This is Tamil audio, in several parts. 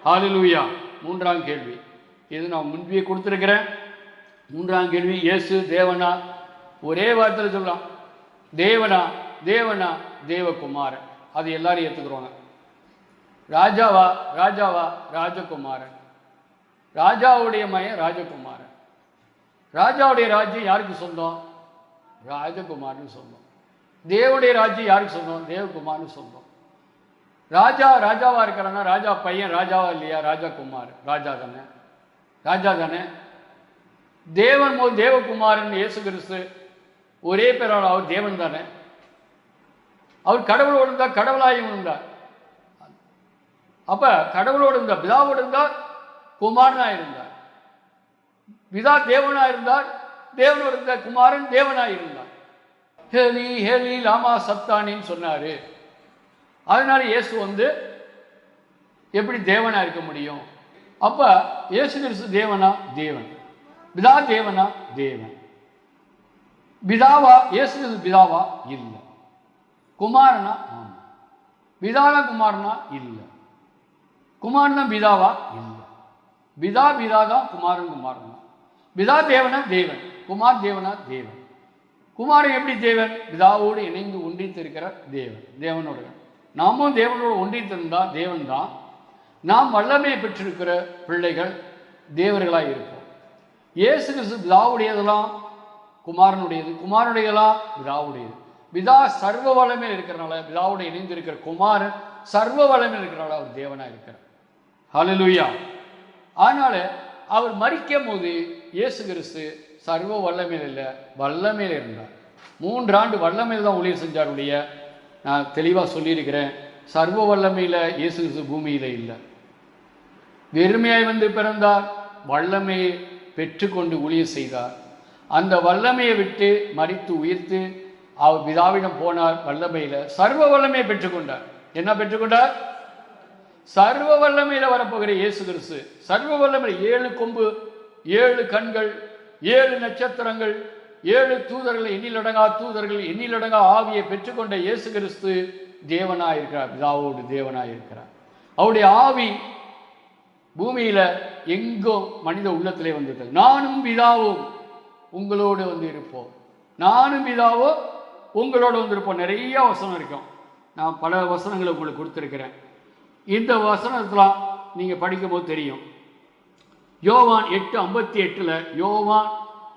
ஹல்லேலூயா. மூன்றாம் கேள்வி, இது நான் முன்பே கொடுத்துருக்கிறேன். மூன்றாம் கேள்வி, இயேசு தேவனா? ஒரே வார்த்தையில் சொல்லலாம், தேவனா, தேவனா, தேவகுமாரன். அது எல்லாரும் ஏற்றுக்கிறோங்க. ராஜாவா, ராஜாவா, ராஜகுமாரன். ராஜாவுடைய மகன் ராஜகுமாரன். ராஜாவுடைய ராஜ்யம் யாருக்கு சொந்தம்? ராஜகுமாரன் சொந்தம். தேவனுடைய ராஜ்யம் யாருக்கு சொந்தம்? தேவகுமாரன் சொந்தம். ராஜா ராஜாவா இருக்கிறான்னா ராஜா பையன் ராஜாவா இல்லையா? ராஜகுமார் ராஜா தானே, ராஜா தானே. தேவன் போது தேவகுமாரன் இயேசு கிறிஸ்து ஒரே பேரால் அவர் தேவன் தானே. அவர் கடவுளோடு இருந்தார், கடவுளாயும் இருந்தார். அப்ப கடவுளோடு இருந்தார், பிதாவோடு இருந்தார், குமாரனா இருந்தார். பிதா தேவனா இருந்தார், தேவனோடு இருந்த குமாரன் தேவனா இருந்தார். ஹேலி ஹேலி லாமா சப்தானின்னு சொன்னாரு. அதனால இயேசு எப்படி தேவனா இருக்க முடியும்? அப்ப இயேசு கிறிஸ்து தேவனா? தேவன். பிதா தேவனா? தேவன். பிதாவா? இயேசு கிறிஸ்து பிதாவா? இல்லை. குமாரனா? ஆமா. பிதானா குமாரனா? இல்லை. குமாரனா பிதாவா? இல்லை. பிதா பிதாதான், குமாரன் குமாரன் தான். பிதா தேவனா? தேவன். குமார் தேவனா? தேவன். குமாரன் எப்படி தேவன்? பிதாவோடு இணைந்து ஒன்றித்து இருக்கிற தேவன், தேவனோட. நாமும் தேவனோடு ஒன்றித்திருந்தா தேவன் தான். நாம் வல்லமையை பெற்றிருக்கிற பிள்ளைகள் தேவர்களாக இருப்போம். இயேசு கிறிஸ்து பிதாவுடையதெல்லாம் குமாரனுடையது, குமாரனுடையதெல்லாம் பிதாவுடையது. பிதா சர்வ வல்லமையில் இருக்கிறனால, பிதாவோடு இணைந்து இருக்கிற குமாரன் சர்வ வல்லமையில் இருக்கிறனால அவர் தேவனாக இருக்கிறார். ஹல்லேலூயா. அதனால அவர் மரிக்கும் போது இயேசு கிறிஸ்து சர்வ வல்லமையில் இல்லை, வல்லமையில் இருந்தார். 3 ஆண்டு வல்லமையில் தான் ஊழியர் செஞ்சாருடைய. நான் தெளிவாக சொல்லியிருக்கிறேன், சர்வ வல்லமையில் இயேசு கிறிஸ்து பூமியில் இல்லை. வெறுமையாய் பிறந்தார், வல்லமையை பெற்றுக்கொண்டு ஊழியர் செய்தார். அந்த வல்லமையை விட்டு மரித்து உயிர்த்து அவர் பிதாவிடம் போனார். வல்லமையில் சர்வ வல்லமையை பெற்றுக்கொண்டார். என்ன பெற்றுக்கொண்டார்? சர்வ வல்லமையில் வரப்போகிற இயேசு கிறிஸ்து சர்வ வல்லமையில் 7 கொம்பு, 7 கண்கள், 7 நட்சத்திரங்கள், 7 தூதர்கள், எண்ணிலடங்கா தூதர்கள், எண்ணிலடங்கா ஆவியை பெற்றுக்கொண்ட இயேசு கிறிஸ்து தேவனாயிருக்கிறார், பிதாவோடு தேவனாயிருக்கிறார். அவருடைய ஆவி பூமியில எங்கோ மனித உள்ளத்திலே வந்துட்டது. நானும் பிதாவும் உங்களோடு இருப்போம், நானும் பிதாவும் உங்களோடு இருப்போம். நிறைய வசனம் இருக்கும். நான் பல வசனங்களை உங்களுக்கு கொடுத்துருக்கிறேன். இந்த வசனத்தெல்லாம் நீங்கள் படிக்கும்போது தெரியும். யோவான் 8:58, யோவான்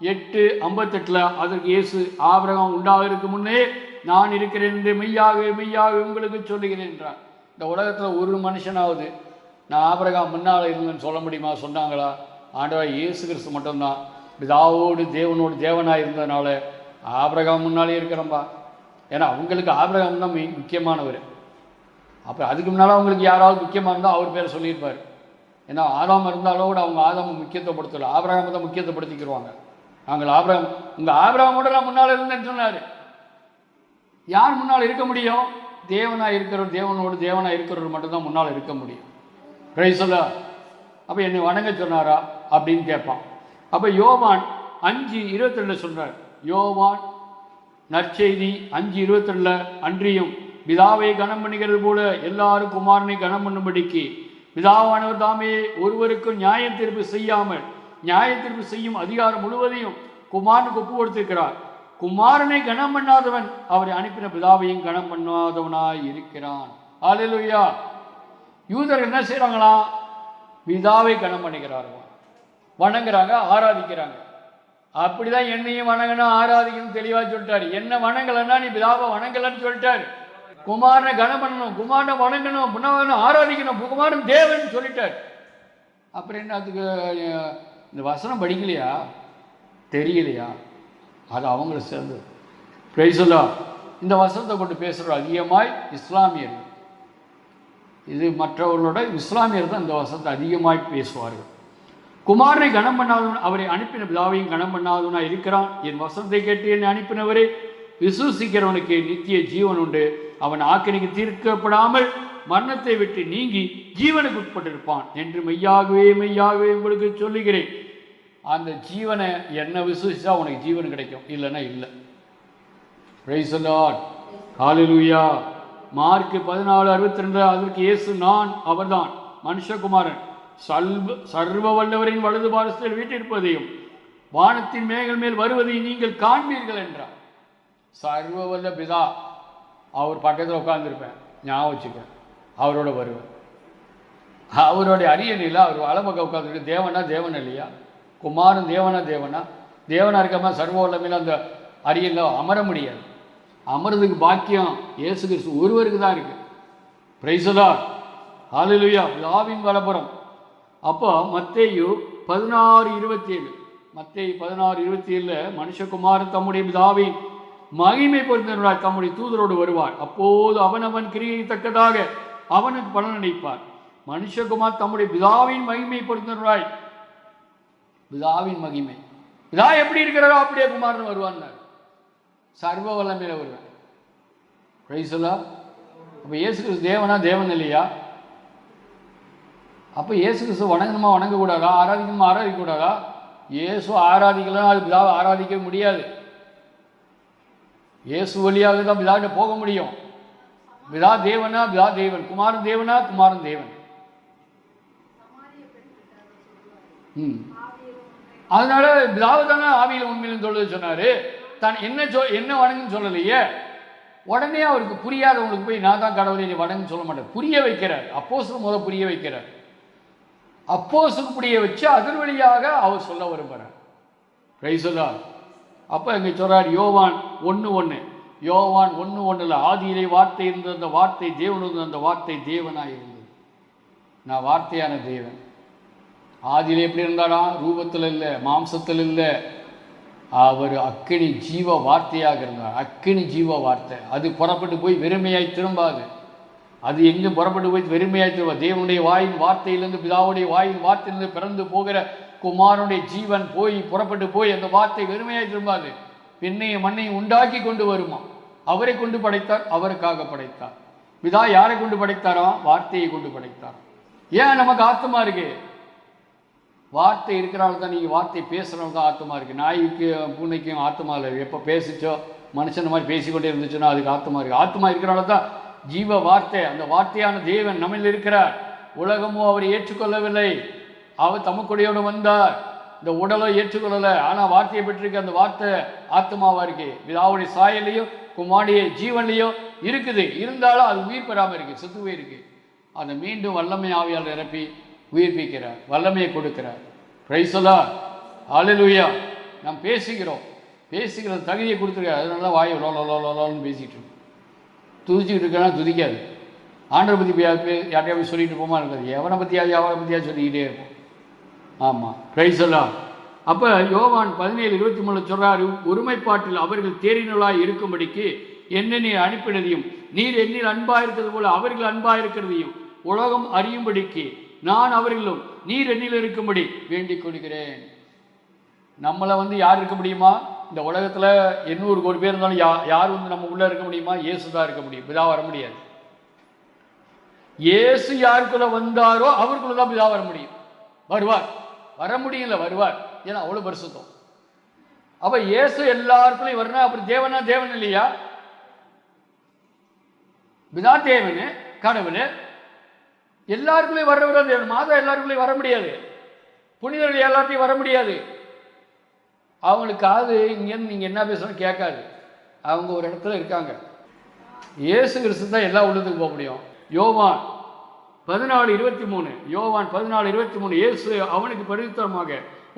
8:58 அதற்கு இயேசு, ஆபிரகாம் உண்டாவதற்கு முன்னே நான் இருக்கிறேன் என்று மெய்யாகவே மெய்யாகவே உங்களுக்கு சொல்லுகிறேன் என்றார். இந்த உலகத்தில் ஒரு மனுஷனாவது நான் ஆபிரகாம் முன்னால் இருந்தேன்னு சொல்ல முடியுமா? சொன்னாங்களா? ஆண்டவர் இயேசு கிறிஸ்து மட்டும்தான் பிதாவோடு தேவனோடு தேவனாக இருந்ததுனால ஆபிரகாம் முன்னாலே இருக்கிறம்பா. ஏன்னா அவங்களுக்கு ஆபிரகாம் தான் முக்கியமானவர். அப்போ அதுக்கு முன்னால் அவங்களுக்கு யாராவது முக்கியமாக இருந்தால் அவர் பேரை சொல்லியிருப்பார். ஏன்னா ஆதாம் இருந்தாலும் கூட அவங்க ஆதாமை முக்கியத்துவப்படுத்தலை, ஆபிரகாமை தான் முக்கியத்துவப்படுத்திக்கிடுவாங்க. நாங்கள் ஆபிரகாம், உங்கள் ஆபிரகாமோட நான் முன்னால் இருந்தேன்னு சொன்னார். யார் முன்னால் இருக்க முடியும்? தேவனாக இருக்கிறவர், தேவனோடு தேவனாக இருக்கிறவர் மட்டும்தான் முன்னால் இருக்க முடியும். பிரைஸ் சொல்ல. அப்போ என்னை வணங்க சொன்னாரா அப்படின்னு கேட்பான். அப்போ யோவான் 5:22 சொல்கிறார். யோவான் நற்செய்தி 5:22 அன்றியும் பிதாவை கனம் பண்ணுகிறது போல எல்லாரும் குமாரனை கனம் பண்ணும்படிக்கு பிதாவானவர் தாமே ஒருவருக்கும் நியாய தீர்ப்பு செய்யாமல் நியாய தீர்ப்பு செய்யும் அதிகாரம் முழுவதையும் குமாரனுக்கு ஒப்பு கொடுத்திருக்கிறார். குமாரனை கனம் பண்ணாதவன் அவரை அனுப்பின பிதாவையும் கனம் பண்ணாதவனாய் இருக்கிறான். ஹல்லேலூயா. யூதர்கள் என்ன செய்யறாங்களா? பிதாவை கனம் பண்ணிக்கிறார்கள், வணங்குறாங்க, ஆராதிக்கிறாங்க. அப்படிதான் என்னையும் வணங்கணும் ஆராதிக்கணும் தெளிவா சொல்லிட்டாரு. என்ன வணங்கலன்னா நீ பிதாவை வணங்கலன்னு சொல்லிட்டாரு. குமாரனை கனம் பண்ணணும், குமாரனை வணங்கணும், புனவனும் ஆராதிக்கணும், குமாரன் தேவன் சொல்லிட்டார். அப்புறம் என்ன அதுக்கு இந்த வசனம் படிக்கலையா? தெரியலையா? அது அவங்களை சேர்ந்து. பிரைஸ் எல்லாம் இந்த வசனத்தை கொண்டு பேசுகிற அதிகமாய் இஸ்லாமியர்கள். இது மற்றவர்களோட இஸ்லாமியர் தான் இந்த வசனத்தை அதிகமாய் பேசுவார்கள். குமாரனை கனம் பண்ணாதவன் அவரை அனுப்பின பிதாவையும் கனம் பண்ணாதவனா இருக்கிறான். என் வசனத்தை கேட்டு என்னை அனுப்பினவரே விசுவசிக்கிறவனுக்கு நித்திய ஜீவன் உண்டு, அவன் ஆக்கினைக்கு தீர்க்கப்படாமல் மரணத்தை விட்டு நீங்கி ஜீவனுக்கு உட்பட்டிருப்பான் என்று மெய்யாகவே மெய்யாகவே உங்களுக்கு சொல்லுகிறேன். அந்த ஜீவனை என்ன விசுவசிச்சா உனக்கு ஜீவன் கிடைக்கும், இல்லைன்னா இல்லை. Price the lord. Hallelujah. Mark 14:62 அதற்கு இயேசு நான் அவர்தான் மனுஷகுமாரன் சர்வ வல்லவரின் வலது பாரசத்தில் வீட்டிருப்பதையும் வானத்தின் மேகங்கள் மேல் வருவதையும் நீங்கள் காண்பீர்கள் என்றார். சர்வ வல்ல பிதா அவர் பக்கத்தில் உட்கார்ந்துருப்பேன், ஞாபகம் வச்சுக்க, அவரோட வருவேன். அவருடைய அரியணையில் அவர் வலப்பக்கம் உட்காந்துருக்கு. தேவனா தேவன் இல்லையா? குமாரன் தேவனா தேவனா? தேவனா இருக்காம சர்வ வல்லமையில் அந்த அரியணையில் அமர முடியாது. அமர்றதுக்கு பாக்கியம் இயேசு கிறிஸ்து ஒருவருக்கு தான் இருக்கு. பிரைஸ் தி லார்ட், ஹல்லேலூயா. பிதாவின் வலப்புறம். அப்போ மத்தேயு 16:27, மத்தேயு 16:27 மனுஷகுமாரன் தம்முடைய பிதாவின் மகிமை பொருந்தினராய் தம்முடைய தூதரோடு வருவார். அப்போது அவனவன் கிரியை தக்கதாக அவனுக்கு பலன் அளிப்பார். மனுஷகுமார் தம்முடைய பிதாவின் மகிமை பொருந்தினராய், பிதாவின் மகிமை, பிதா எப்படி இருக்கிறாரோ அப்படியே குமாரன் வருவான். சர்வ வல்லமையில வருவேன். Price the Lord. அப்போ இயேசு கிறிஸ்து தேவனா தேவன் இல்லையா? அப்போ இயேசு கிறிஸ்து வணங்கணுமா வணங்கக்கூடாதா? ஆராதிக்கணுமா ஆராதிக்கக்கூடாதா? இயேசு ஆராதிக்கலாம், அது பிதாவை ஆராதிக்க முடியாது. இயேசு வழியாக தான் பிதாவிட்ட போக முடியும். பிதா தேவனா பிதா தேவன், குமாரன் தேவனா குமாரன் தேவன். அதனால பிதாவை தானே ஆவியில் உண்மையிலும் சொல்லுது சொன்னாரு. தான் என்ன வணங்குன்னு சொல்லலையே. உடனே அவருக்கு புரியாதவங்களுக்கு போய் நான் தான் கடவுளை நீ வணங்குன்னு சொல்ல மாட்டேன், புரிய வைக்கிறார். அப்போஸ்தலர் முதல் புரிய வைக்கிறார். அப்போஸ்தலர் புரிய வச்சு அதன் வழியாக அவர் சொல்ல விரும்புகிறார். Price the Lord. அப்போ இங்கே சொல்றார் யோவான் 1:1, யோவான் 1:1 ஆதியிலே வார்த்தை இருந்தது, அந்த வார்த்தை தேவன் இருந்தது, அந்த வார்த்தை தேவனாக இருந்தது. நான் வார்த்தையான தேவன். ஆதியிலே எப்படி இருந்தாரா? ரூபத்தில் இல்லை, மாம்சத்தில் இல்லை. அவர் அக்கினி ஜீவ வார்த்தையாக இருந்தார். அக்கினி ஜீவ வார்த்தை. அது புறப்பட்டு போய் வெறுமையாய் திரும்பாது. அது எங்கும் புறப்பட்டு போய் வெறுமையாய் திரும்பாது. தேவனுடைய வாயின் வார்த்தையிலிருந்து, பிதாவுடைய வாயின் வார்த்தையிலிருந்து பிறந்து போகிற குமாரனுடைய ஜீவன் போய் புறப்பட்டு போய் அந்த வார்த்தை வெறுமையாய் திரும்பாது. விண்ணையும் மண்ணையும் உண்டாக்கி கொண்டு வருமா. அவரை கொண்டு படைத்தார், அவருக்காக படைத்தார். பிதா யாரை கொண்டு படைத்தாரா? வார்த்தையை கொண்டு படைத்தார். ஏன் நமக்கு ஆத்மா இருக்கு? வார்த்தை இருக்கிறாள் தான். நீங்கள் வார்த்தை பேசுகிறவங்க தான் ஆத்மா இருக்குது. நாய்க்கு பூனைக்கும் ஆத்மா இல்லை. எப்போ பேசிச்சோ மனுஷன் மாதிரி பேசிக்கொண்டே இருந்துச்சுன்னா அதுக்கு ஆத்மா இருக்குது. ஆத்மா இருக்கிறனால தான் ஜீவ வார்த்தை, அந்த வார்த்தையான தேவன் நம்மில் இருக்கிறார். உலகமோ அவரை ஏற்றுக்கொள்ளவில்லை. அவர் தமக்குடையோடு வந்தார், இந்த உடலை ஏற்றுக்கொள்ளலை. ஆனால் வார்த்தையை பெற்றிருக்க அந்த வார்த்தை ஆத்மாவாக இருக்குது. பிதாவுடைய சாயலையும் குமாரனுடைய ஜீவன்லையும் இருக்குது. இருந்தாலும் அது உயிர் பெறாமல் இருக்குது, செத்துவே இருக்குது. அதை மீண்டும் வல்லமை ஆவியால் நிரப்பி உயிர்ப்பிக்கிறார், வல்லமையை கொடுக்கிறார். பிரைஸ் தி லார்ட், ஹல்லேலூயா. நாம் பேசுகிற தகுதியை கொடுத்துருக்காரு. அதனால வாயை லோன்னு பேசிக்கிட்டு இருக்கோம். துதிச்சுக்கிட்டு இருக்கா துதிக்காது. ஆண்டரை பற்றி யார்ட்டையாவது சொல்லிட்டு போமா இருக்காது. எவனை பற்றியாவது அவனை பற்றியாவது சொல்லிக்கிட்டே இருப்போம். ஆமாம், பிரைஸ் தி லார்ட். அப்போ யோவான் 17:23 சொல்கிறாரு, ஒருமைப்பாட்டில் அவர்கள் தேறினவர்களாய் இருக்கும்படிக்கு என்னை நீர் அனுப்பினதையும் நீர் என்னில் அன்பாக இருக்கிறது போல அவர்கள் அன்பாக இருக்கிறதையும் உலகம் அறியும்படிக்கு நான் அவர்களும் நீர் என்னில் இருக்கும்படி வேண்டிக் கொள்கிறேன். நம்மளை யார் இருக்க முடியுமா? இந்த உலகத்தில் 800 கோடி பேர் இருந்தாலும் யார் நம்ம உள்ளே இருக்க முடியுமா? இயேசு தான் இருக்க முடியும். பிதா வர முடியாது. இயேசு யாருக்குள்ள வந்தாரோ அவருக்குள்ள தான் பிதா வர முடியும். வருவார், வர முடியல, வருவார். ஏன்னா அவ்வளோ பரிசுத்தம். அப்போ இயேசு எல்லாருக்குள்ளையும் வரணும். அப்புறம் தேவனா தேவன் இல்லையா? பிதா தேவனு கடவுள், எல்லாருக்குள்ளேயும் வர்றவர் தேவன். மாதா எல்லாருக்குள்ளேயும் வர முடியாது. புனிதர்கள் எல்லாத்தையும் வர முடியாது. அவங்களுக்கு காது இங்கேருந்து நீங்கள் என்ன பேசணும் கேட்காது. அவங்க ஒரு இடத்துல இருக்காங்க. இயேசு கிறிஸ்து தான் எல்லா உள்ளத்துக்கும் போக முடியும். யோவான் 14:23, யோவான் 14:23 இயேசு அவனுக்கு பிரதியுத்தரமாக,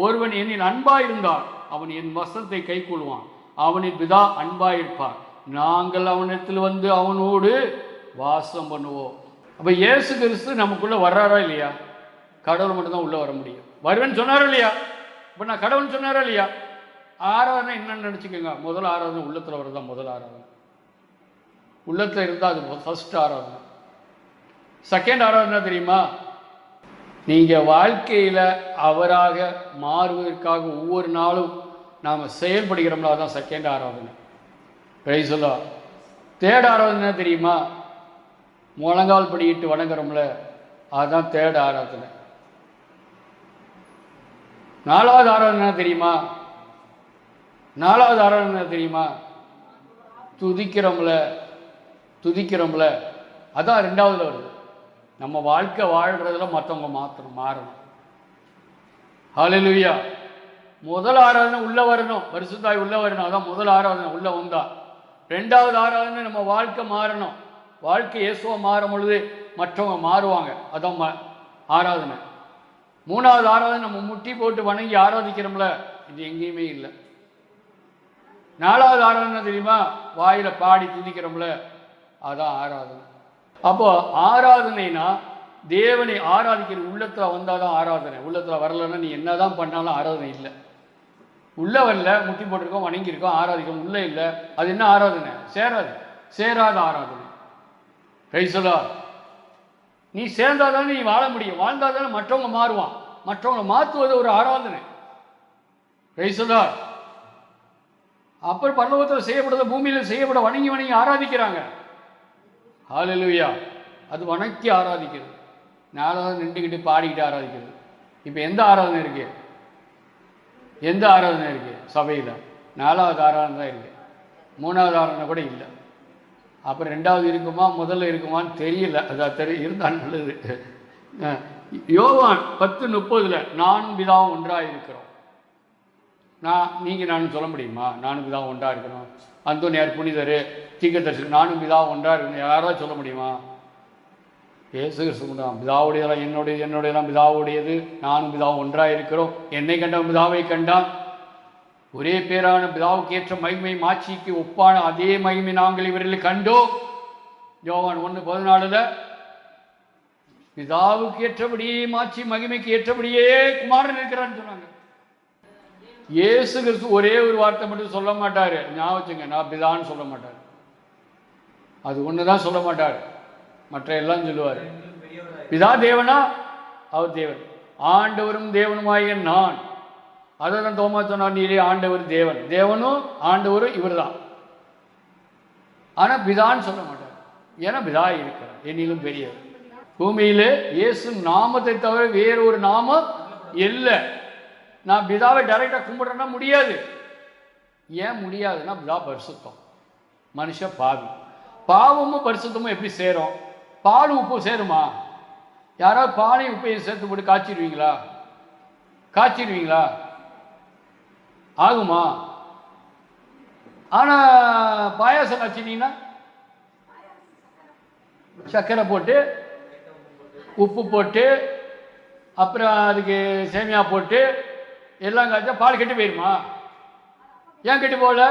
ஒருவன் என்னில் அன்பாயிருந்தால் அவன் என் வசனத்தை கைக்கொள்வான், அவனின் பிதா அன்பாயிருப்பார், நாங்கள் அவனிடத்தில் வந்து அவனோடு வாசம் பண்ணுவோம். அப்போ இயேசு கிறிஸ்து நமக்குள்ளே வர்றாரா இல்லையா? கடவுள் மட்டும்தான் உள்ளே வர முடியும். வருவேன்னு சொன்னாரா இல்லையா? இப்போ நான் கடவுள்னு சொன்னாரா இல்லையா? ஆராதனை என்னன்னு நினச்சிக்கோங்க. முதல் ஆராதனை உள்ளத்தில் வரதான். முதல் ஆராதனை உள்ளத்தில் இருந்தால் அது ஃபர்ஸ்ட் ஆராதனை. செகண்ட் ஆராதனை தெரியுமா? நீங்கள் வாழ்க்கையில் அவராக மாறுவதற்காக ஒவ்வொரு நாளும் நாம் செயல்படுகிறோம்ல, அதுதான் செகண்ட் ஆராதனை. Price the Lord. தேர்ட் ஆராதனை தெரியுமா? முழங்கால் படிக்கிட்டு வணங்குறோம்ல, அதுதான் தேர்ட் ஆராதனை. நாலாவது ஆராதனை தெரியுமா? நாலாவது ஆராதனை தெரியுமா? துதிக்கிறோம்ல, அதான் ரெண்டாவதுல வருது. நம்ம வாழ்க்கை வாழ்கிறதுல மற்றவங்க மாறணும். ஹல்லேலூயா. முதல் ஆராதனை உள்ளே வரணும், பரிசுத்தாய் உள்ளே வரணும். அதான் முதல் ஆராதனை. உள்ளே வந்தா ரெண்டாவது ஆராதனை நம்ம வாழ்க்கை மாறணும். வாழ்க்கை இயேசுவா மாறும் பொழுது மற்றவங்க மாறுவாங்க. அதான் ஆராதனை. மூணாவது ஆராதனை நம்ம முட்டி போட்டு வணங்கி ஆராதிக்கிறோம்ல, இது எங்கேயுமே இல்லை. நாலாவது ஆராதனை தெரியுமா? வாயில பாடி துதிக்கிறோம்ல, அதான் ஆராதனை. அப்போ ஆராதனைனா தேவனை ஆராதிக்கிற உள்ளத்தில் வந்தாதான் ஆராதனை. உள்ளத்தில் வரலன்னா நீ என்னதான் பண்ணாலும் ஆராதனை இல்லை. உள்ள வரல, முட்டி போட்டிருக்கோம், வணங்கியிருக்கோம், ஆராதிக்கோம், உள்ள இல்லை, அது என்ன ஆராதனை? சேராத ஆராதனை. Price the Lord. நீ சேர்ந்தாதானே நீ வாழ முடியும். வாழ்ந்தாதானே மற்றவங்க மாறுவான். மற்றவங்களை மாற்றுவது ஒரு ஆராதனை. Price the Lord. அப்புறம் பரலோகத்தில் செய்யப்படுறத பூமியில் செய்யப்பட வணங்கி ஆராதிக்கிறாங்க. ஹல்லேலூயா. அது வணக்கி ஆராதிக்கிறது. நாலாவது நின்றுக்கிட்டு பாடிக்கிட்டு ஆராதிக்கிறது. இப்போ எந்த ஆராதனை இருக்கு? சபையில் நாலாவது ஆராதனை தான் இருக்கு. மூணாவது ஆராதனை கூட இல்லை. அப்புறம் ரெண்டாவது இருக்குமா முதல்ல இருக்குமான்னு தெரியல. அதான் இருந்தால் நல்லது. யோவான் 10:30 நானும் பிதாவும் ஒன்றாக இருக்கிறோம். நானும் சொல்ல முடியுமா? நானும் பிதாவும் ஒன்றாக இருக்கணும். அந்தோனியார் புனிதர் தீர்க்கதரிசி நானும் பிதாவும் ஒன்றாக இருக்கணும் யாராவது சொல்ல முடியுமா? இயேசு கிறிஸ்து பிதாவுடையதெல்லாம் என்னுடையதெல்லாம் பிதாவுடையது, நானும் பிதாவும் ஒன்றாக இருக்கிறோம். என்னை கண்டவன் பிதாவை கண்டான். ஒரே பேரான பிதாவுக்கு ஏற்ற மகிமை மாட்சிக்கு ஒப்பான அதே மகிமை நாங்கள் இவரில் கண்டோம். யோவான் 1:14 பிதாவுக்கு ஏற்றபடியே மாட்சி மகிமைக்கு ஏற்றபடியே குமாரன் இருக்கிறான்னு சொன்னாங்க. இயேசு கிறிஸ்து ஒரே ஒரு வார்த்தை மட்டும் சொல்ல மாட்டாரு, ஞாபகம், நான் பிதான்னு சொல்ல மாட்டார். அது ஒண்ணுதான் சொல்ல மாட்டார், மற்ற எல்லாம் சொல்லுவார். பிதா தேவனா? அவர் தேவன். ஆண்டவரும் தேவனுமாகிய நான். அதான் தோமா சொன்னார், நீரே ஆண்டவர் தேவன். தேவனும் ஆண்டவரும் இவர் தான். ஆனா பிதான்னு சொல்ல மாட்டார். ஏன்னா பிதா இருக்கிறார், என்னிலும் பெரியவர். பூமியிலே இயேசு நாமத்தை தவிர வேறு ஒரு நாமம் இல்லை. நான் பிதாவை டைரக்டா கும்பிடுறேன்னா முடியாது. ஏன் முடியாதுன்னா பிதா பரிசுத்தம், மனுஷன் பாவி. பாவமும் பரிசுத்தமும் எப்படி சேரும்? பால் உப்பு சேருமா? யாராவது பாலையும் உப்பையும் சேர்த்து போட்டு காய்ச்சிடுவீங்களா? ஆகுமா? ஆனா பாயாசம் காய்ச்சினீங்கன்னா சர்க்கரை போட்டு உப்பு போட்டு அப்புறம் அதுக்கு சேமியா போட்டு எல்லாம் காய்ச்சா பால் கெட்டு போயிருமா? ஏன் கெட்டு போகல?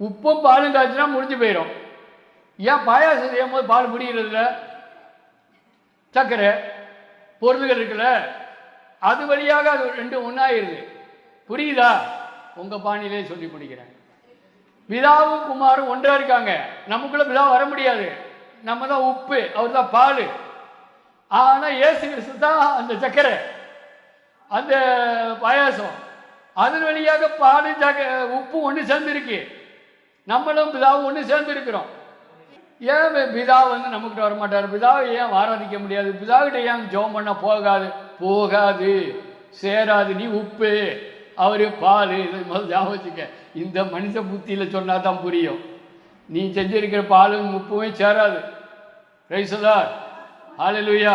உப்பும் பாலும் காய்ச்சினா முடிஞ்சு போயிடும். ஏன் பாயாசம் செய்யும் போது பால் முடிகிறதுல? சர்க்கரை பொருள்கள் இருக்குல்ல, அது வழியாக அது ரெண்டும் ஒன்றாயிருது. புரியுதா? உங்க பாணியிலே சொல்லி முடிக்கிறேன். பிதாவும் குமாரும் ஒன்றா இருக்காங்க. நமக்குள்ள பிதா வர முடியாது. நம்ம தான் உப்பு, அவர் தான் பால். ஆனா இயேசு கிறிஸ்து தான் அந்த சர்க்கரை, அந்த பாயாசம். அதன் வழியாக பாலும் உப்பு ஒன்று சேர்ந்துருக்கு. நம்மளும் பிதாவும் ஒன்று சேர்ந்து இருக்கிறோம். ஏன் பிதா நம்மகிட்ட வரமாட்டார்? பிதாவை ஏன் ஆராதிக்க முடியாது? பிதாவிட்ட ஏன் ஜெபம் பண்ண போகாது, சேராது. நீ உப்பு, அவரு பால். இது முதல் ஞாபகம் வச்சுக்க. இந்த மனித புத்தியில சொன்னா தான் புரியும். நீ செஞ்சிருக்கிற பாலும் உப்புமே சேராது. Praise the lord. ஹல்லேலூயா.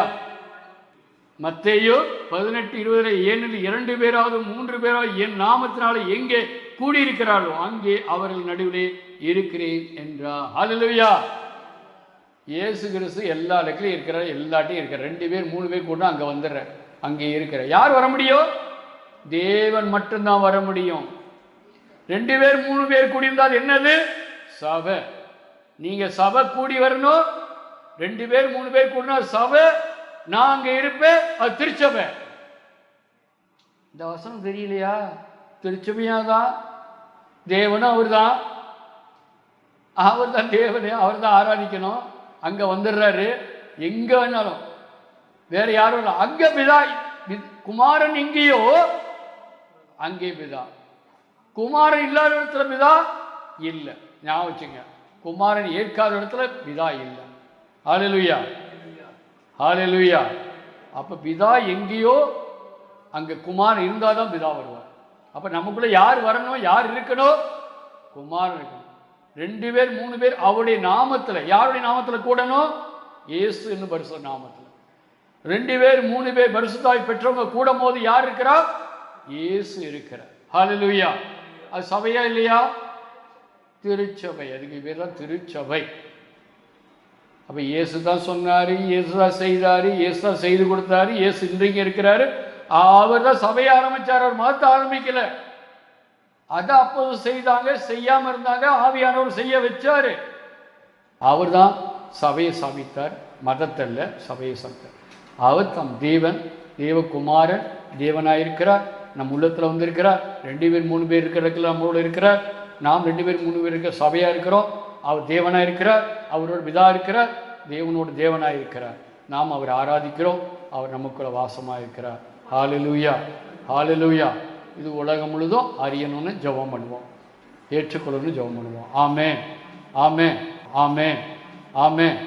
மத்தேயு 18:20 ஏனெனில் 2 பேராவது 3 பேராவது என் நாமத்தினால எங்கே கூடியிருக்கிறார்களோ அங்கே அவர்கள் நடுவிலே இருக்கிறேன் என்றார். ஹல்லேலூயா. இயேசு கிறிஸ்து எல்லா இடத்துலையும் இருக்கிறார், எல்லாட்டையும் இருக்கிற. 2 பேர் 3 பேர் கூட அங்கே வந்துடுற, அங்கே இருக்கிற. யார் வர முடியும்? தேவன் மட்டும்தான் வர முடியும். 2 பேர் 3 பேர் கூடியிருந்தால் என்னது? சபை. நீங்க சபை கூடி வரணும். 2 பேர் 3 பேர் கூடினா சபை. நான் அங்க இருப்பேன், அது திருச்சபை. இந்த வசனம் தெரியலையா? திருச்சபையாதான். தேவனும் அவர் தான் தேவனே, அவர் தான் ஆராதிக்கணும். அங்க வந்துடுறாரு. எங்க வேணாலும், வேற யாரும் இல்லை. அங்க பிதா. குமாரன் எங்கேயோ அங்கே பிதா. குமாரன் இல்லாத இடத்துல பிதா இல்லை. ஞாபகம் வச்சுங்க. குமாரன் ஏற்காத இடத்துல பிதா இல்லை. ஹல்லேலூயா, ஹல்லேலூயா. அப்ப பிதா எங்கேயோ அங்க குமாரன் இருந்தாதான் பிதா வருவார். அப்ப நமக்குள்ள யார் வரணும், யார் இருக்கணும்? குமாரன் இருக்கணும். 2 பேர் 3 பேர் அவருடைய நாமத்துல. யாருடைய நாமத்துல கூடணும்? இயேசுன்னு பரிசுத்த நாமத்தில். 2 பேர் 3 பேர் பரிசுத்தாய் பெற்றவங்க கூடும் போது யார் இருக்கிறா? இயேசு இருக்கிறார். ஹல்லேலூயா. அது சபையா இல்லையா? திருச்சபை. அதுக்கு பேர் தான் திருச்சபை. அப்ப இயேசு தான் சொன்னாரு, இயேசு தான் செய்தாரு, இயேசு தான் செய்து கொடுத்தாரு, இயேசு இன்றைக்கு இருக்கிறாரு. அவர் தான் சபையை ஆரம்பிச்சார், அவர் மதத்தை ஆரம்பிக்கல. அதை அப்போது செய்தாங்க, செய்யாம இருந்தாங்க, ஆவியானவர் செய்ய வச்சாரு. அவர் தான் சபையை சமைத்தார், மதத்தல்ல, சபையை சமைத்தார். அவர் தம் தேவன், தேவகுமாரன், தேவனாயிருக்கிறார், நம் உள்ளத்தில் வந்திருக்கிறார். 2 பேர் 3 பேர் இருக்கிறதுக்கு நம்மளோட இருக்கிறார். நாம் 2 பேர் 3 பேர் இருக்கிற சபையா இருக்கிறோம். அவர் தேவனாக இருக்கிறார், அவரோட பிதா இருக்கிறார், தேவனோட தேவனாக இருக்கிறார். நாம் அவரை ஆராதிக்கிறோம், அவர் நமக்குள்ள வாசமாக இருக்கிறார். ஹல்லேலூயா, ஹல்லேலூயா. இது உலகம் முழுதும் அறியணும்னு ஜெபம் பண்ணுவோம், ஏற்றுக்கொள்ளணும்னு ஜெபம் பண்ணுவோம். ஆமென், ஆமென், ஆமென், ஆமென்.